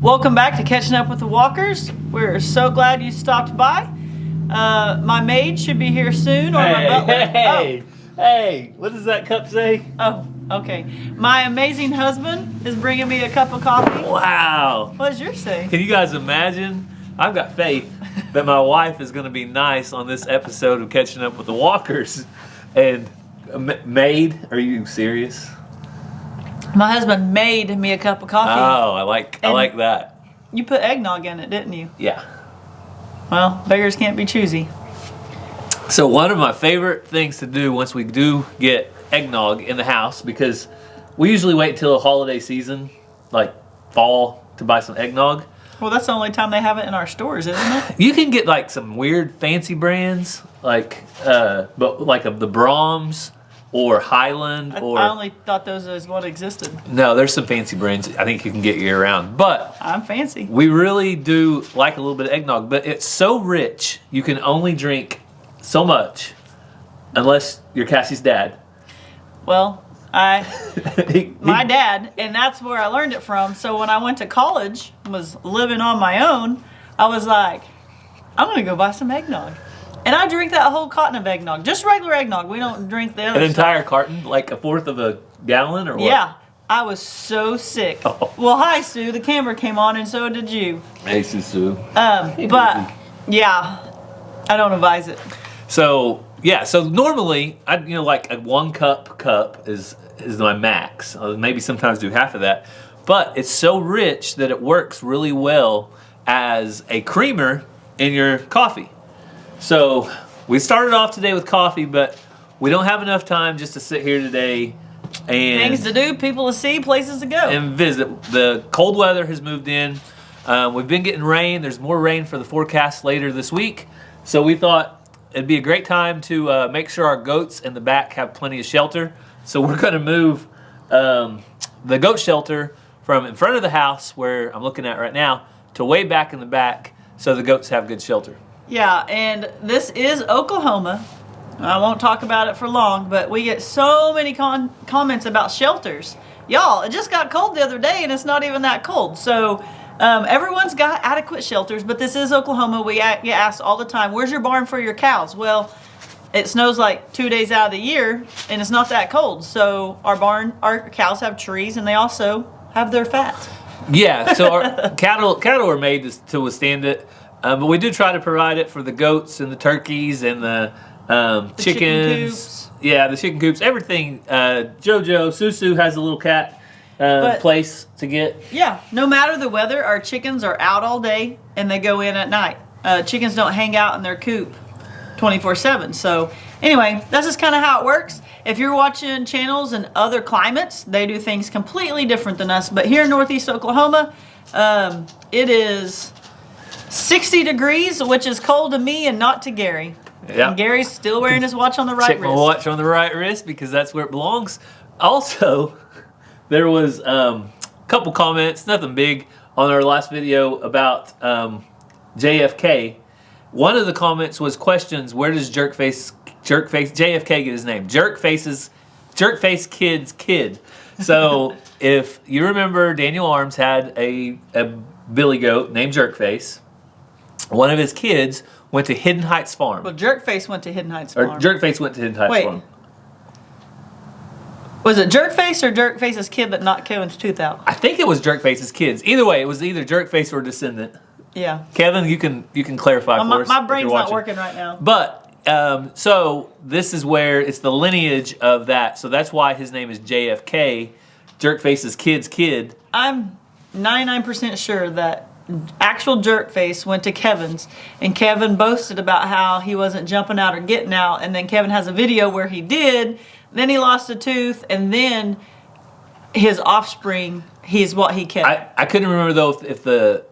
Welcome back to Catching Up with the Walkers. We're so glad you stopped by. My maid should be here soon. Or my butler. Hey, what does that cup say? Oh, okay. My amazing husband is bringing me a cup of coffee. Wow. What does yours say? Can you guys imagine? I've got faith that my wife is going to be nice on this episode of Catching Up with the Walkers. And maid, are you serious? My husband made me a cup of coffee. Oh, I like that. You put eggnog in it, didn't you? Yeah. Well, beggars can't be choosy. So one of my favorite things to do once we do get eggnog in the house, because we usually wait until the holiday season, like fall, to buy some eggnog. Well, that's the only time they have it in our stores, isn't it? You can get like some weird fancy brands, like but like of the Brahms or Highland. I or only thought those was what existed. No, there's some fancy brands I think you can get year round. But I'm fancy. we really do like a little bit of eggnog, but it's so rich you can only drink so much unless you're Cassie's dad. Well, my dad, and that's where I learned it from. So when I went to college, was living on my own, I was like, I'm gonna go buy some eggnog. And I drink that whole carton of eggnog, just regular eggnog. We don't drink the other An stuff. entire carton, like a fourth of a gallon or what? Yeah, I was so sick. Oh. Well, hi Sue, the camera came on and so did you. Hey, Susu. But yeah, I don't advise it. So yeah, so normally like a 1 cup is my max. I'll maybe sometimes do half of that, but it's so rich that it works really well as a creamer in your coffee. So we started off today with coffee, but we don't have enough time just to sit here today and Things to do, people to see, places to go. and visit. The cold weather has moved in. We've been getting rain. There's more rain for the forecast later this week. So we thought it'd be a great time to make sure our goats in the back have plenty of shelter. So we're going to move the goat shelter from in front of the house, where I'm looking at right now, to way back in the back so the goats have good shelter. Yeah, and this is Oklahoma. I won't talk about it for long, but we get so many comments about shelters. Y'all, it just got cold the other day, and it's not even that cold. So everyone's got adequate shelters, but this is Oklahoma. We get asked all the time, where's your barn for your cows? Well, it snows like 2 days out of the year, and it's not that cold. So our cows have trees, and they also have their fat. Yeah, so our cattle are made to withstand it. But we do try to provide it for the goats and the turkeys and the chickens. Chicken coops. Yeah, the chicken coops, everything. Jojo, Susu has a little cat place to get. Yeah, no matter the weather, our chickens are out all day and they go in at night. Chickens don't hang out in their coop 24/7. So anyway, that's just kind of how it works. If you're watching channels in other climates, they do things completely different than us. But here in Northeast Oklahoma, it is 60 degrees, which is cold to me and not to Gary. Yeah. And Gary's still wearing his watch on the right Check wrist. my watch on the right wrist because that's where it belongs. Also, there was a couple comments, nothing big, on our last video about JFK. One of the comments was questions, where does Jerkface JFK get his name? Jerkface Kid's kid. So if you remember, Daniel Arms had a billy goat named Jerkface. One of his kids went to Hidden Heights Farm. Well, Jerkface went to Hidden Heights Farm. Or Jerkface went to Hidden Heights Farm. Was it Jerkface or Jerkface's kid that knocked Kevin's tooth out? I think it was Jerkface's kids. Either way, it was either Jerkface or Descendant. Yeah. Kevin, you can clarify for us. My if brain's you're not watching. working right now. But so this is where it's the lineage of that. So that's why his name is JFK, Jerkface's kid's kid. I'm 99% sure that actual Jerkface went to Kevin's, and Kevin boasted about how he wasn't jumping out or getting out, and then Kevin has a video where he did, then he lost a tooth, and then his offspring, he's what he kept. I couldn't remember though if the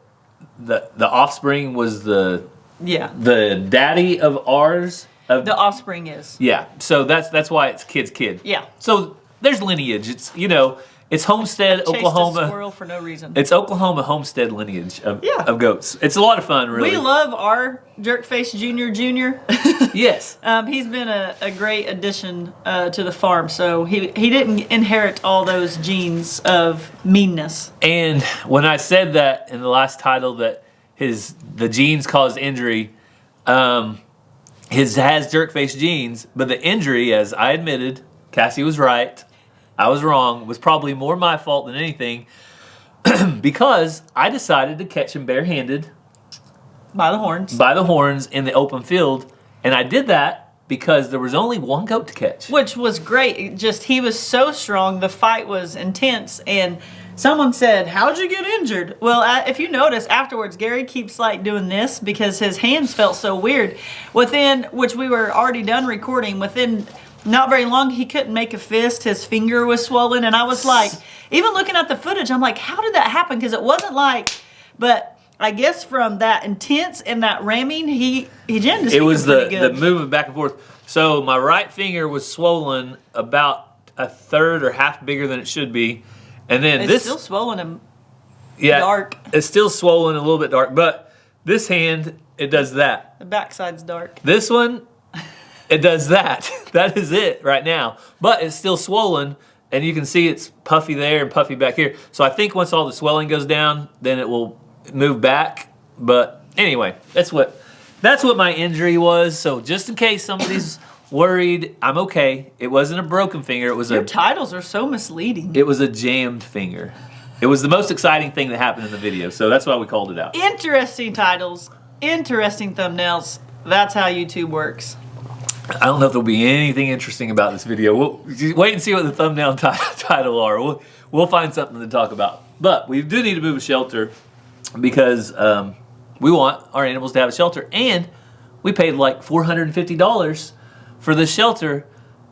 offspring was the daddy of ours. The offspring is. Yeah, so that's why it's kid's kid. Yeah. So there's lineage. It's It's Homestead, Chased a Oklahoma. squirrel for no reason. It's Oklahoma Homestead lineage of goats. It's a lot of fun, really. We love our Jerkface Jr. Yes. He's been a great addition to the farm. So he didn't inherit all those genes of meanness. And when I said that in the last title that the genes cause injury, his has Jerkface genes, but the injury, as I admitted, Cassie was right. I was wrong. Was probably more my fault than anything because I decided to catch him barehanded By the horns. by the horns in the open field, and I did that because there was only one goat to catch. Which was great. He was so strong. The fight was intense. And someone said, how'd you get injured? Well, if you notice afterwards, Gary keeps like doing this because his hands felt so weird. Which we were already done recording, within not very long, he couldn't make a fist. His finger was swollen. And I was like, even looking at the footage, I'm like, how did that happen? Because it wasn't like, but I guess from that intense and that ramming, he jammed his finger. It was pretty the good. moving back and forth. So my right finger was swollen about a third or half bigger than it should be. And then It's still swollen and dark. It's still swollen and a little bit dark. But this hand, it does that. The backside's dark. This one, it does that. That is it right now. But it's still swollen, and you can see it's puffy there and puffy back here. So I think once all the swelling goes down, then it will move back. But anyway, that's what my injury was. So just in case somebody's worried, I'm okay. It wasn't a broken finger. It was Your titles are so misleading. It was a jammed finger. It was the most exciting thing that happened in the video, so that's why we called it out. Interesting titles, interesting thumbnails. That's how YouTube works. I don't know if there'll be anything interesting about this video. We'll wait and see what the thumbnail title are. We'll find something to talk about. But we do need to move a shelter because we want our animals to have a shelter. And we paid like $450 for this shelter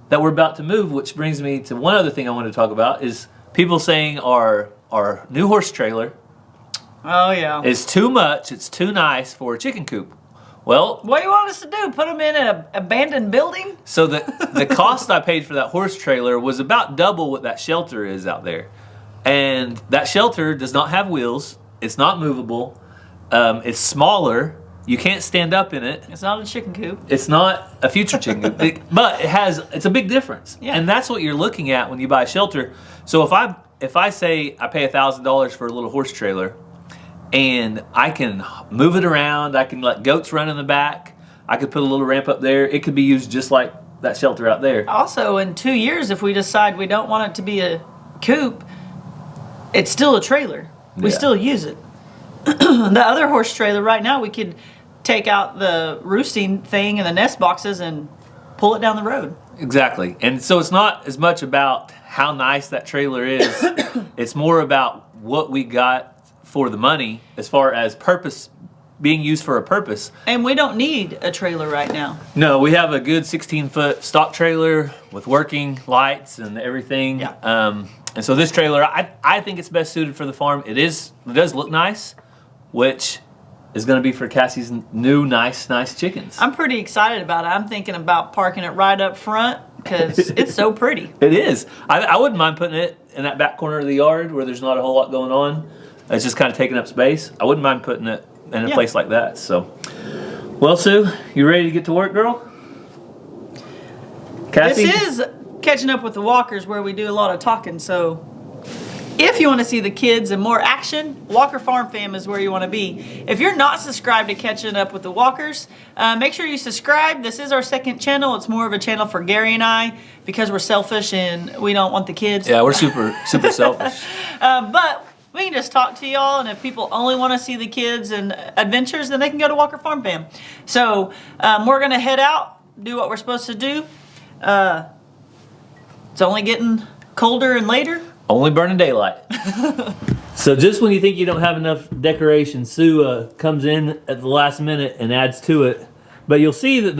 that we're about to move, which brings me to one other thing I want to talk about is people saying our new horse trailer is too much, it's too nice for a chicken coop. Well, what do you want us to do? Put them in an abandoned building? So the cost I paid for that horse trailer was about double what that shelter is out there. And that shelter does not have wheels. It's not movable. It's smaller. You can't stand up in it. It's not a chicken coop. It's not a future chicken coop. But it's a big difference. Yeah. And that's what you're looking at when you buy a shelter. So if I say I pay $1,000 for a little horse trailer, and I can move it around, I can let goats run in the back, I could put a little ramp up there, it could be used just like that shelter out there. Also, in 2 years, if we decide we don't want it to be a coop, it's still a trailer. We still use it. The other horse trailer right now, we could take out the roosting thing and the nest boxes and pull it down the road. Exactly. And so it's not as much about how nice that trailer is, it's more about what we got for the money as far as purpose, being used for a purpose. And we don't need a trailer right now. No, we have a good 16-foot stock trailer with working lights and everything. Yeah. And so this trailer, I think it's best suited for the farm. It does look nice, which is going to be for Cassie's new nice chickens. I'm pretty excited about it. I'm thinking about parking it right up front because it's so pretty. It is. I wouldn't mind putting it in that back corner of the yard where there's not a whole lot going on. It's just kind of taking up space. I wouldn't mind putting it in a place like that. So, well, Sue, you ready to get to work, girl? Cassie? This is Catching Up with the Walkers where we do a lot of talking. So if you want to see the kids and more action, Walker Farm Fam is where you want to be. If you're not subscribed to Catching Up with the Walkers, make sure you subscribe. This is our second channel. It's more of a channel for Gary and I because we're selfish and we don't want the kids. Yeah, we're super selfish. But we can just talk to y'all, and if people only want to see the kids and adventures, then they can go to Walker Farm Fam. So we're going to head out, do what we're supposed to do. It's only getting colder and later. Only burning daylight. So just when you think you don't have enough decoration, Sue comes in at the last minute and adds to it. But you'll see that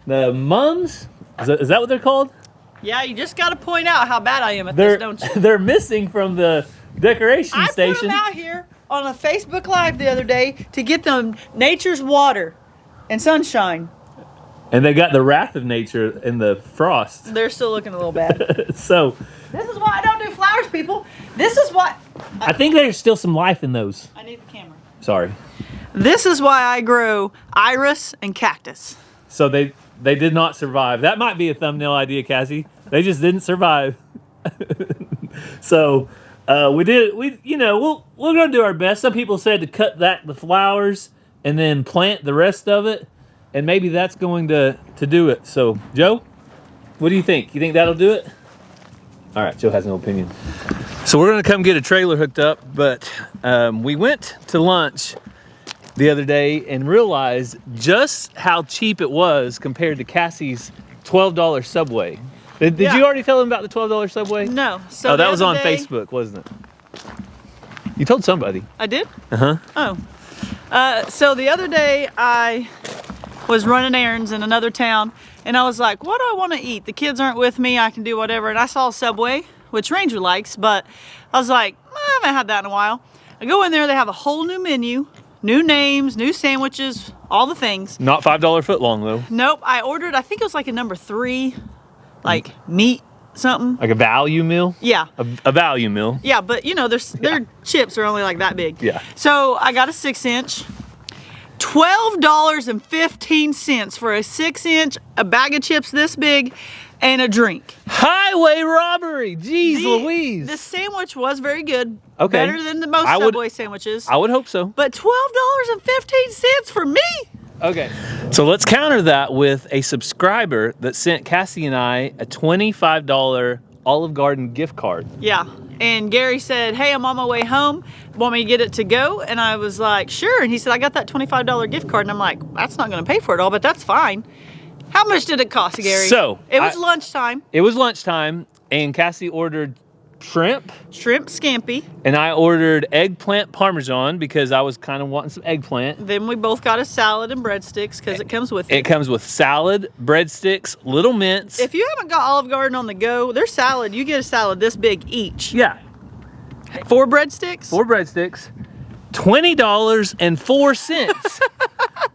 the mums, is that what they're called? Yeah, you just got to point out how bad I am at this, don't you? They're missing from the decoration station. I put them out here on a Facebook Live the other day to get them nature's water and sunshine. And they got the wrath of nature in the frost. They're still looking a little bad. So this is why I don't do flower flowers, people. This is why. I think there's still some life in those. I need the camera. Sorry. This is why I grow iris and cactus. So they did not survive. That might be a thumbnail idea, Cassie. They just didn't survive. So we're gonna do our best. Some people said to cut the flowers and then plant the rest of it, and maybe that's going to do it. So Joe, what do you think? You think that'll do it? All right, Joe has no opinion. So we're gonna come get a trailer hooked up, but we went to lunch the other day and realized just how cheap it was compared to Cassie's $12 Subway. Did you already tell them about the $12 Subway? No. So that was on Facebook, wasn't it? You told somebody. I did? Uh-huh. Oh. So the other day I was running errands in another town, and I was like, what do I want to eat? The kids aren't with me, I can do whatever. And I saw Subway, which Ranger likes, but I was like, I haven't had that in a while. I go in there, they have a whole new menu, new names, new sandwiches, all the things. Not $5 foot long though. Nope, I ordered, I think it was like a number 3, like meat something. Like a value meal? Yeah. A value meal. Yeah, but you know, their chips are only like that big. Yeah. So I got a 6-inch. $12.15 for a 6-inch, a bag of chips this big, and a drink. Highway robbery! Jeez Louise! The sandwich was very good. Okay. Better than the most Subway sandwiches. I would hope so. But $12.15 for me? Okay. So let's counter that with a subscriber that sent Cassie and I a $25 Olive Garden gift card. Yeah. And Gary said, hey, I'm on my way home. Want me to get it to go? And I was like, sure. And he said, I got that $25 gift card. And I'm like, that's not going to pay for it all, but that's fine. How much did it cost, Gary? So it was lunchtime. It was lunchtime, and Cassie ordered shrimp scampi, and I ordered eggplant parmesan because I was kind of wanting some eggplant. Then we both got a salad and breadsticks because it comes with it. It comes with salad, breadsticks, little mints. If you haven't got Olive Garden on the go, their salad, you get a salad this big each. Yeah. 4 breadsticks? 4 breadsticks. $20.04.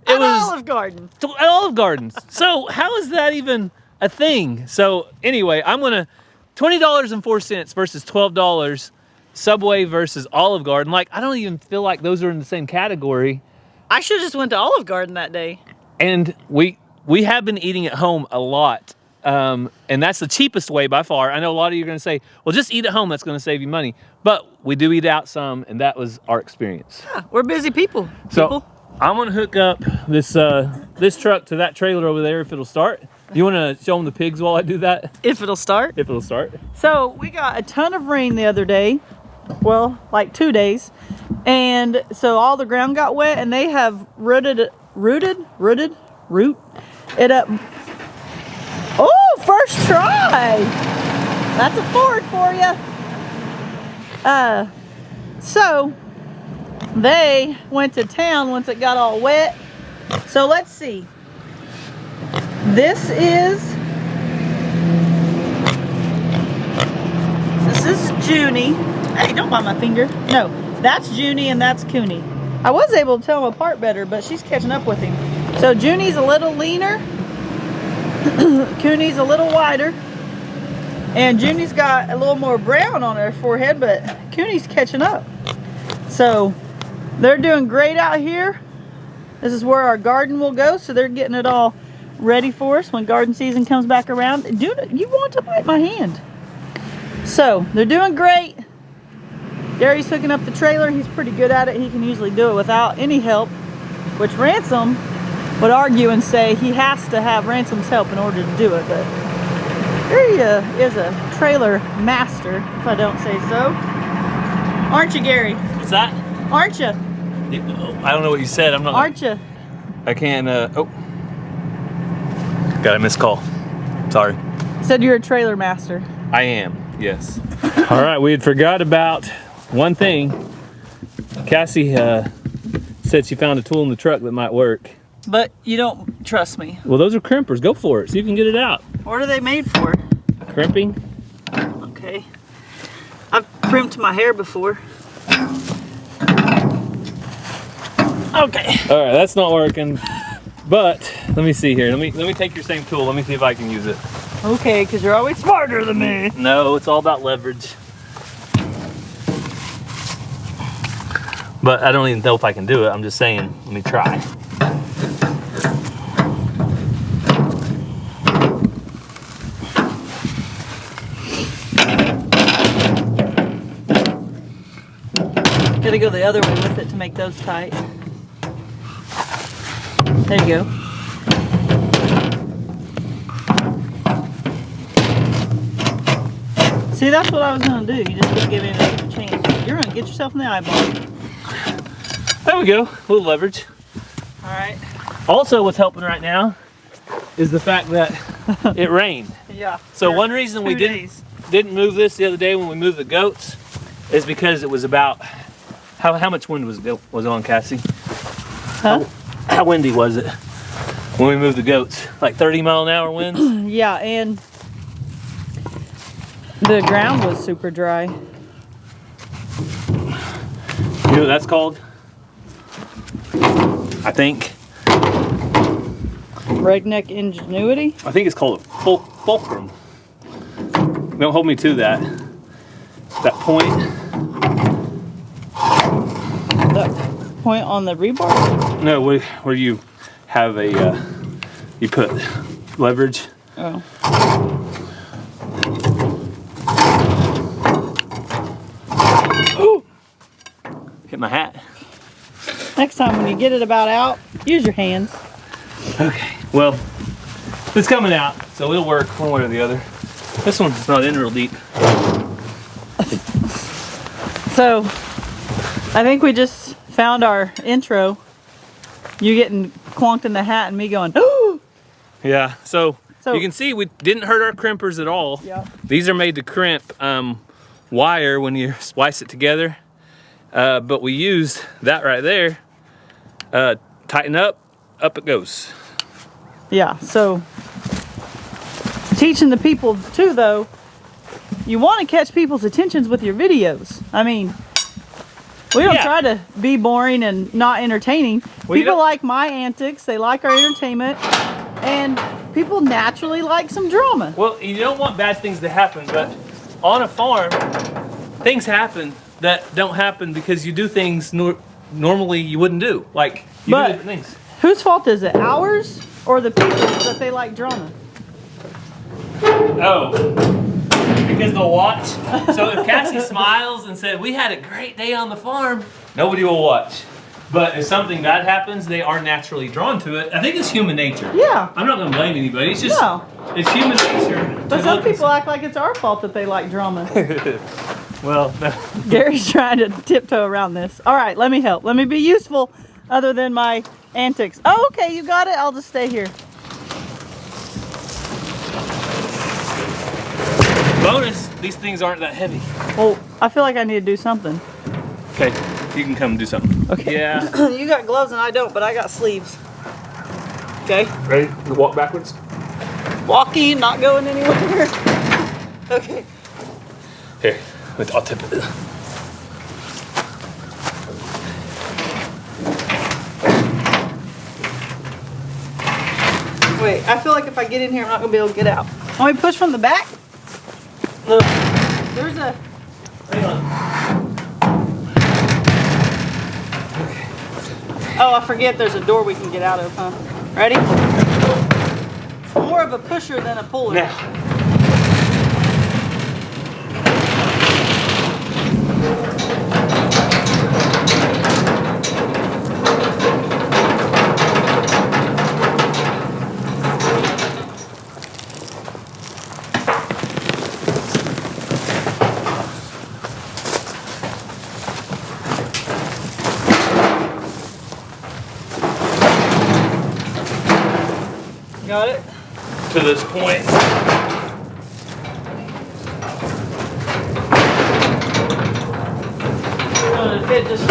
It was Olive Garden. At Olive Gardens. So how is that even a thing? So anyway, I'm gonna $20.04 versus $12. Subway versus Olive Garden. Like, I don't even feel like those are in the same category. I should have just went to Olive Garden that day. And we have been eating at home a lot. And that's the cheapest way by far. I know a lot of you are going to say, well, just eat at home. That's going to save you money. But we do eat out some, and that was our experience. Yeah, we're busy people. So I'm going to hook up this truck to that trailer over there if it'll start. You want to show them the pigs while I do that? If it'll start. If it'll start. So we got a ton of rain the other day. Well, like 2 days. And so all the ground got wet, and they have root it up. Oh, first try. That's a Ford for you. So they went to town once it got all wet. So let's see. This is Junie. Hey, don't bite my finger. No, that's Junie and that's Cooney. I was able to tell them apart better, but she's catching up with him. So Junie's a little leaner. Cooney's a little wider. And Junie's got a little more brown on her forehead, but Cooney's catching up. So they're doing great out here. This is where our garden will go, so they're getting it all ready for us when garden season comes back around. Dude, you want to bite my hand. So they're doing great. Gary's hooking up the trailer. He's pretty good at it. He can usually do it without any help, which Ransom would argue and say he has to have Ransom's help in order to do it. But Gary is a trailer master, if I don't say so. Aren't you, Gary? What's that? Aren't you? I don't know what you said. I'm not. Aren't you? I can't. Oh, got a missed call. Sorry. Said you're a trailer master. I am. Yes. All right. We had forgot about one thing. Cassie said she found a tool in the truck that might work. But you don't trust me. Well, those are crimpers. Go for it. See if you can get it out. What are they made for? Crimping. Okay. I've crimped my hair before. Okay. All right, that's not working. But let me see here. Let me take your same tool. Let me see if I can use it. Okay, because you're always smarter than me. No, it's all about leverage. But I don't even know if I can do it. I'm just saying, let me try. Gotta go the other way with it to make those tight. There you go. See, that's what I was gonna do. You just didn't give me an extra chance. You're gonna get yourself in the eyeball. There we go, a little leverage. All right. Also, what's helping right now is the fact that it rained. Yeah. So one reason we didn't move this the other day when we moved the goats is because it was about, how much wind was on, Cassie? Huh? How windy was it when we moved the goats? Like 30-mile-an-hour winds? Yeah, and the ground was super dry. You know what that's called? I think. Redneck ingenuity? I think it's called a fulcrum. Don't hold me to that. That point. That point on the rebar? No, where you have a, you put leverage. Oh. Ooh! Hit my hat. Next time when you get it about out, use your hands. Okay, well, it's coming out, so it'll work one way or the other. This one's not in real deep. So, I think we just found our intro. You getting clonked in the hat and me going, oh! Yeah, so you can see we didn't hurt our crimpers at all. Yep. These are made to crimp wire when you splice it together. But we used that right there. Tighten up it goes. Yeah, so teaching the people too though, you want to catch people's attentions with your videos. I mean, we don't try to be boring and not entertaining. Well, people like my antics, they like our entertainment, and people naturally like some drama. Well, you don't want bad things to happen, but on a farm, things happen that don't happen because you do things normally you wouldn't do. Like, you do different things. Whose fault is it? Ours or the people's that they like drama? Oh, because they'll watch. So if Cassie smiles and said, we had a great day on the farm, nobody will watch. But if something bad happens, they are naturally drawn to it. I think it's human nature. Yeah. I'm not going to blame anybody. It's just, it's human nature. But some people act like it's our fault that they like drama. Well, no. Gary's trying to tiptoe around this. All right, let me help. Let me be useful other than my antics. Oh, okay, you got it. I'll just stay here. Bonus, these things aren't that heavy. Well, I feel like I need to do something. Okay, you can come and do something. Okay. Yeah. You got gloves and I don't, but I got sleeves. Okay. Ready to walk backwards? Walking, not going anywhere. Okay. Here, I'll tip it. Wait, I feel like if I get in here, I'm not going to be able to get out. Want me to push from the back? No. There's a... Hang on. Oh, I forget there's a door we can get out of, huh? Ready? It's more of a pusher than a puller. Now. Got it? To this point. Oh, the fit just...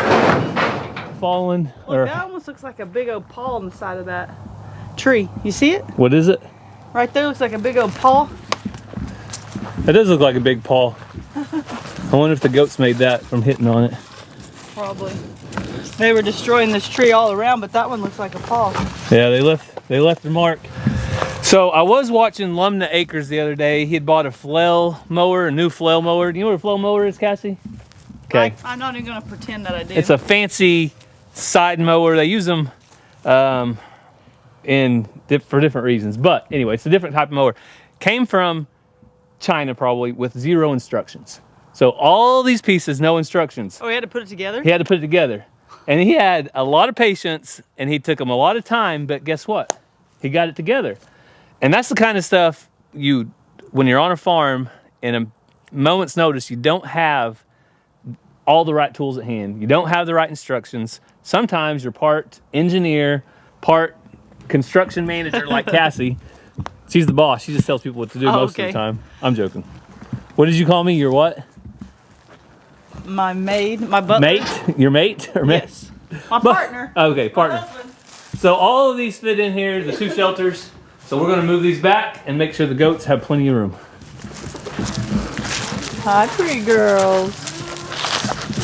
Fallen. Look, that almost looks like a big old paw on the side of that tree. You see it? What is it? Right there looks like a big old paw. It does look like a big paw. I wonder if the goats made that from hitting on it. Probably. They were destroying this tree all around, but that one looks like a paw. Yeah, they left their mark. So I was watching Lumna Acres the other day. He had bought a flail mower, a new flail mower. Do you know what a flail mower is, Cassie? Okay. I'm not even gonna pretend that I do. It's a fancy side mower. They use them for different reasons. But anyway, it's a different type of mower. Came from China probably with 0 instructions. So all these pieces, no instructions. Oh, he had to put it together? He had to put it together. And he had a lot of patience and he took him a lot of time, but guess what? He got it together. And that's the kind of stuff when you're on a farm in a moment's notice, you don't have all the right tools at hand. You don't have the right instructions. Sometimes you're part engineer, part construction manager like Cassie. She's the boss. She just tells people what to do most of the time. I'm joking. What did you call me? Your what? My maid, my butler. Mate? Your mate? Or yes. My partner. Okay, partner. So all of these fit in here, the 2 shelters. So we're gonna move these back and make sure the goats have plenty of room. Hi, pretty girls.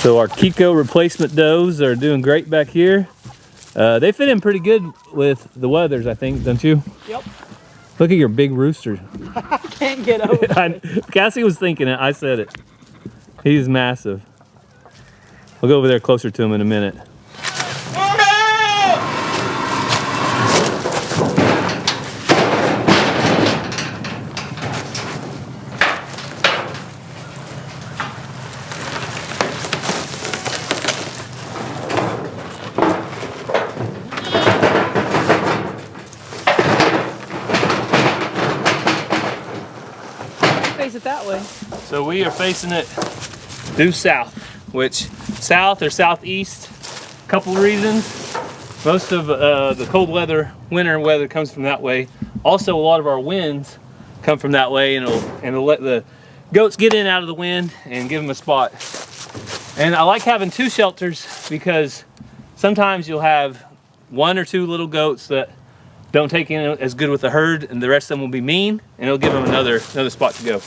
So our Kiko replacement does are doing great back here. They fit in pretty good with the weathers, I think, don't you? Yep. Look at your big rooster. I can't get over it. Cassie was thinking it, I said it. He's massive. We'll go over there closer to him in a minute. Face it that way. So we are facing it due south, which south or southeast, a couple of reasons. Most of the cold weather, winter weather comes from that way. Also, a lot of our winds come from that way, and it'll let the goats get in out of the wind and give them a spot. And I like having 2 shelters because sometimes you'll have 1 or 2 little goats that don't take in as good with the herd, and the rest of them will be mean, and it'll give them another spot to go.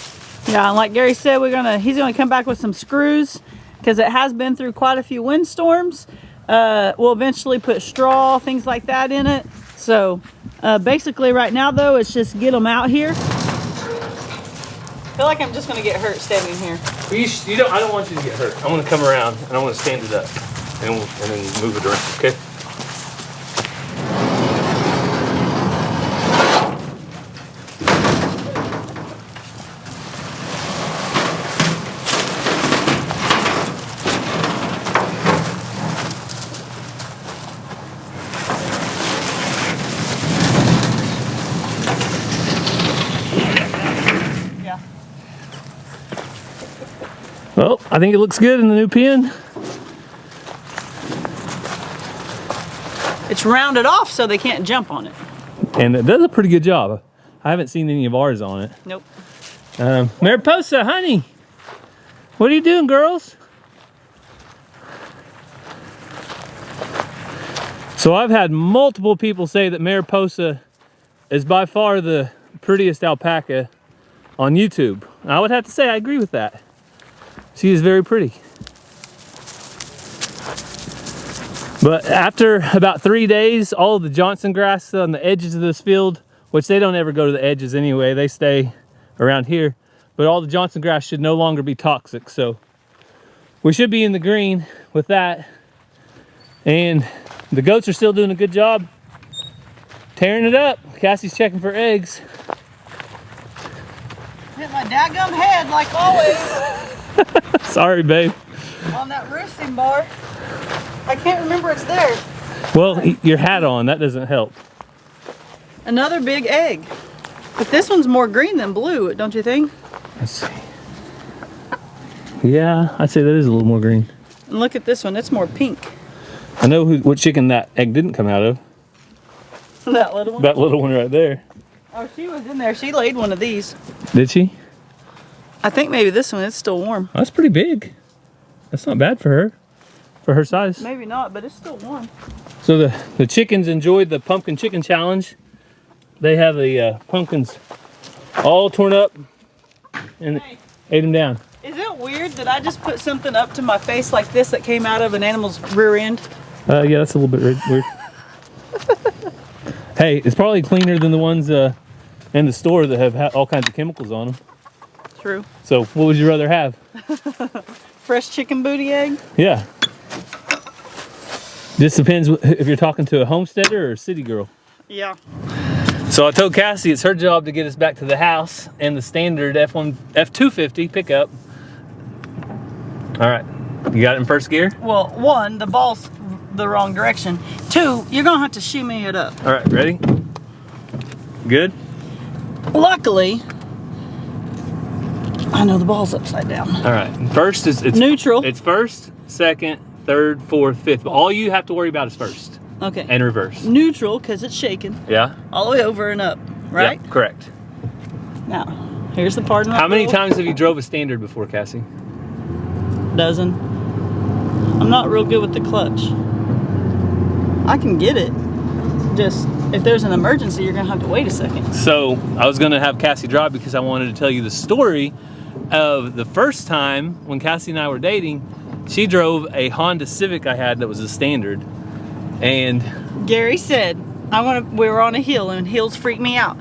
Yeah, and like Gary said, he's gonna come back with some screws because it has been through quite a few windstorms. We'll eventually put straw, things like that in it. So basically right now though, it's just get them out here. I feel like I'm just gonna get hurt standing here. I don't want you to get hurt. I want to come around and I want to stand it up and then move it around, okay? Well, I think it looks good in the new pen. It's rounded off so they can't jump on it. And it does a pretty good job. I haven't seen any of ours on it. Nope. Mariposa, honey, what are you doing, girls? So I've had multiple people say that Mariposa is by far the prettiest alpaca on YouTube. I would have to say I agree with that. She is very pretty. But after about 3 days, all of the Johnson grass on the edges of this field, which they don't ever go to the edges anyway, they stay around here, but all the Johnson grass should no longer be toxic. So we should be in the green with that. And the goats are still doing a good job tearing it up. Cassie's checking for eggs. Hit my daggum head like always. Sorry, babe. On that roosting bar. I can't remember it's there. Well, your hat on, that doesn't help. Another big egg. But this one's more green than blue, don't you think? Let's see. Yeah, I'd say that is a little more green. And look at this one, it's more pink. I know what chicken that egg didn't come out of. That little one? That little one right there. Oh, she was in there. She laid one of these. Did she? I think maybe this one is still warm. That's pretty big. That's not bad for her size. Maybe not, but it's still warm. So the chickens enjoyed the pumpkin chicken challenge. They have the pumpkins all torn up and ate them down. Is it weird that I just put something up to my face like this that came out of an animal's rear end? Yeah, that's a little bit weird. Hey, it's probably cleaner than the ones in the store that have all kinds of chemicals on them. True. So what would you rather have? fresh chicken booty egg? Yeah. This depends if you're talking to a homesteader or a city girl. Yeah. So I told Cassie it's her job to get us back to the house and the standard F250 pickup. All right, you got it in first gear? Well, 1, the ball's the wrong direction. 2, you're gonna have to shimmy it up. All right, ready? Good? Luckily, I know the ball's upside down. All right, first it's neutral. It's first, second, third, fourth, fifth. But all you have to worry about is first. Okay. And reverse. Neutral, because it's shaking. Yeah. All the way over and up, right? Yep, correct. Now, here's the part. How many times have you drove a standard before, Cassie? Dozen. I'm not real good with the clutch. I can get it. Just, if there's an emergency, you're gonna have to wait a second. So, I was gonna have Cassie drive because I wanted to tell you the story of the first time when Cassie and I were dating. She drove a Honda Civic I had that was a standard. And Gary said, we were on a hill and hills freak me out.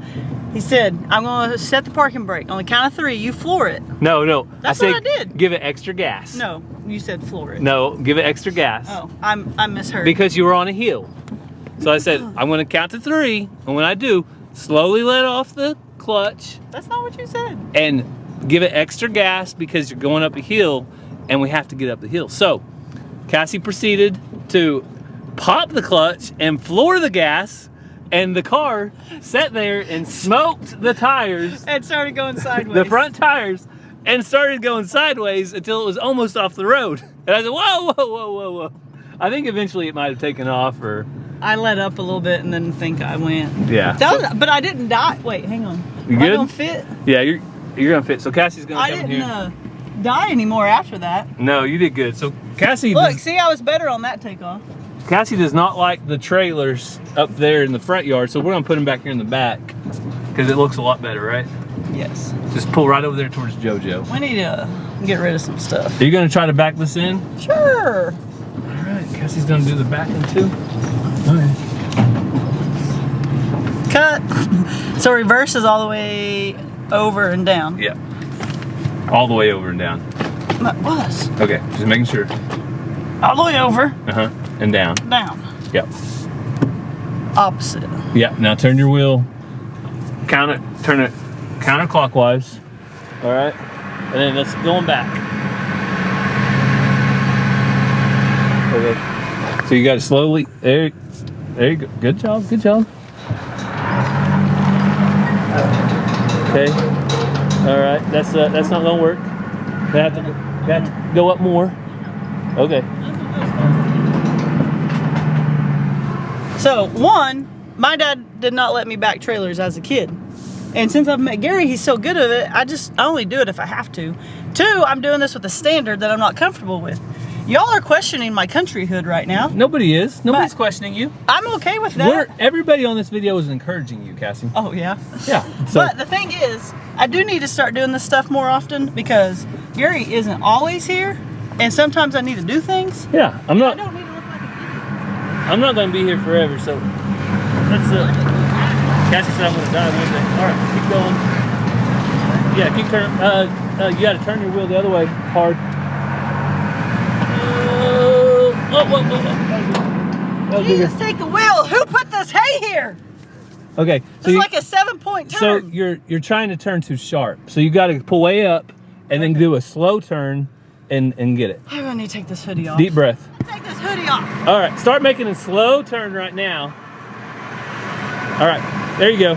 He said, I'm gonna set the parking brake. On the count of 3, you floor it. No. That's I said, what I did. Give it extra gas. No, you said floor it. No, give it extra gas. Oh, I misheard. Because you were on a hill. So I said, I'm gonna count to 3, and when I do, slowly let off the clutch. That's not what you said. And give it extra gas because you're going up a hill and we have to get up the hill. So Cassie proceeded to pop the clutch and floor the gas, and the car sat there and smoked the tires. And started going sideways. The front tires, and started going sideways until it was almost off the road. And I said, whoa. I think eventually it might have taken off, or... I let up a little bit and then think I went. Yeah. But I didn't die. Wait, hang on. You Am I good? gonna fit? Yeah, you're gonna fit. So Cassie's gonna come I here. didn't die anymore after that. No, you did good. So Cassie... Look, see, I was better on that takeoff. Cassie does not like the trailers up there in the front yard, so we're gonna put them back here in the back because it looks a lot better, right? Yes. Just pull right over there towards JoJo. We need to get rid of some stuff. Are you gonna try to back this in? Sure. All right, Cassie's gonna do the backing too. All right. Cut. So reverse is all the way over and down. Yeah. All the way over and down. That was. Okay, just making sure. All the way over. Uh-huh. And down. Down. Yep. Opposite. Yeah. Now turn your wheel. Turn it counterclockwise. All right. And then let's going back. Okay. So you got to slowly. There you go. Good job. Good job. Okay. All right. That's not gonna work. Got to go up more. Okay. So, 1, my dad did not let me back trailers as a kid. And since I've met Gary, he's so good at it, I only do it if I have to. 2, I'm doing this with a standard that I'm not comfortable with. Y'all are questioning my countryhood right now. Nobody is. Nobody's questioning you. I'm okay with that. Everybody on this video is encouraging you, Cassie. Oh, yeah? Yeah. So, But the thing is, I do need to start doing this stuff more often because Gary isn't always here. And sometimes I need to do things. yeah, I don't need to look like an idiot. I'm not going to be here forever, so let's Cassie said I'm going to die one day. All right, keep going. Yeah, keep turning. You got to turn your wheel the other way hard. Whoa. Jesus, take the wheel. Who put this hay here? Okay, It's like a 7-point so turn. you're trying to turn too sharp. So you got to pull way up and then do a slow turn and get it. I really need to take this hoodie off. Deep breath. Take this hoodie off. All right, start making a slow turn right now. All right, there you go.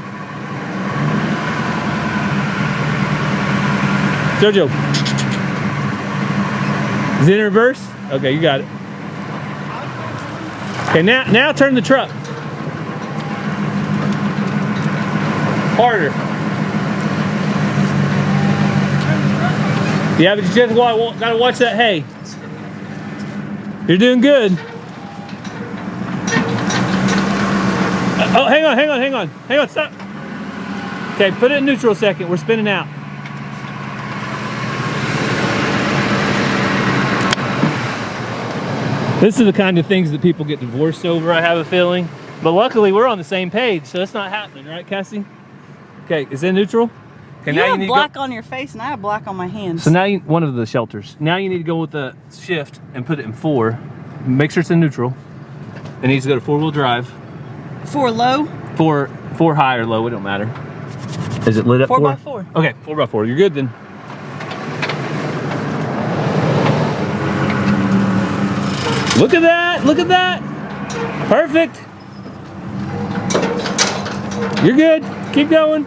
JoJo. Is it in reverse? Okay, you got it. Okay, now turn the truck. Harder. Yeah, but you just gotta watch that hay. You're doing good. Oh, hang on, stop. Okay, put it in neutral a second. We're spinning out. This is the kind of things that people get divorced over, I have a feeling. But luckily, we're on the same page, so that's not happening, right, Cassie? Okay, is it neutral? Okay, You now you have need black to go, on your face, and I have black on my hands. so now one of the shelters. Now you need to go with the shift and put it in 4. Make sure it's in neutral. It needs to go to 4-wheel drive. 4 low? 4 high or low, it don't matter. Is it lit up? 4x4. Okay, 4x4. You're good then. Look at that! Look at that! Perfect. You're good. Keep going.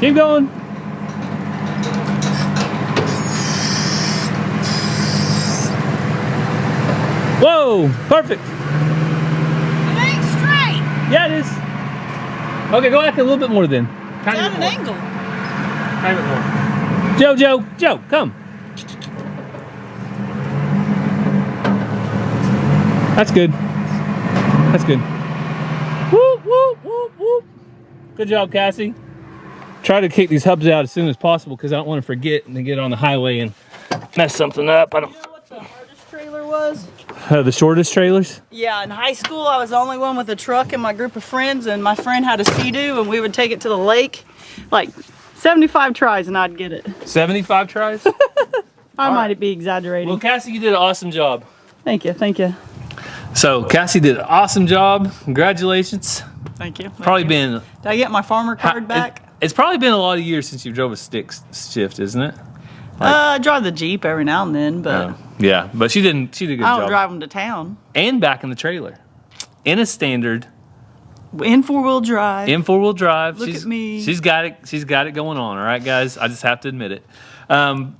Keep going. Whoa! Perfect. It ain't straight. Yeah, it is. Okay, go back a little bit more then. It's at an angle. Tiny bit more. Joe, come. That's good. That's good. Whoop, whoop, whoop, whoop. Good job, Cassie. Try to kick these hubs out as soon as possible because I don't want to forget and then get on the highway and mess something up. I don't. You know what the hardest trailer was? The shortest trailers? Yeah, in high school, I was the only one with a truck in my group of friends, and my friend had a Sea-Doo, and we would take it to the lake. Like 75 tries, and I'd get it. 75 tries? I might be exaggerating. Well, Cassie, you did an awesome job. Thank you, thank you. So, Cassie did an awesome job. Congratulations. Thank you. Probably been. Did I get my farmer card back? It's probably been a lot of years since you drove a stick shift, isn't it? I drive the Jeep every now and then, but Yeah, but she did a good I don't job. drive them to town. And back in the trailer. In a standard. In 4-wheel drive. In 4-wheel drive. Look at me. She's got it going on, all right, guys? I just have to admit it.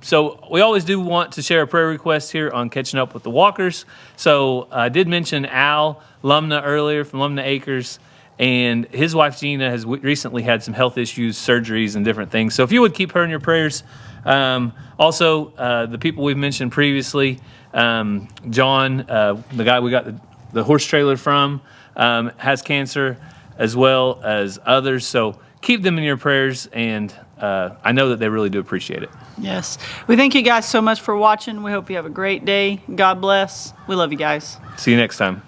So we always do want to share a prayer request here on Catching Up with the Walkers. So I did mention Al Lumna earlier from Lumna Acres, and his wife Gina has recently had some health issues, surgeries, and different things. So if you would keep her in your prayers. Also, the people we've mentioned previously, John, the guy we got the horse trailer from, has cancer, as well as others. So keep them in your prayers, and I know that they really do appreciate it. Yes. We thank you guys so much for watching. We hope you have a great day. God bless. We love you guys. See you next time.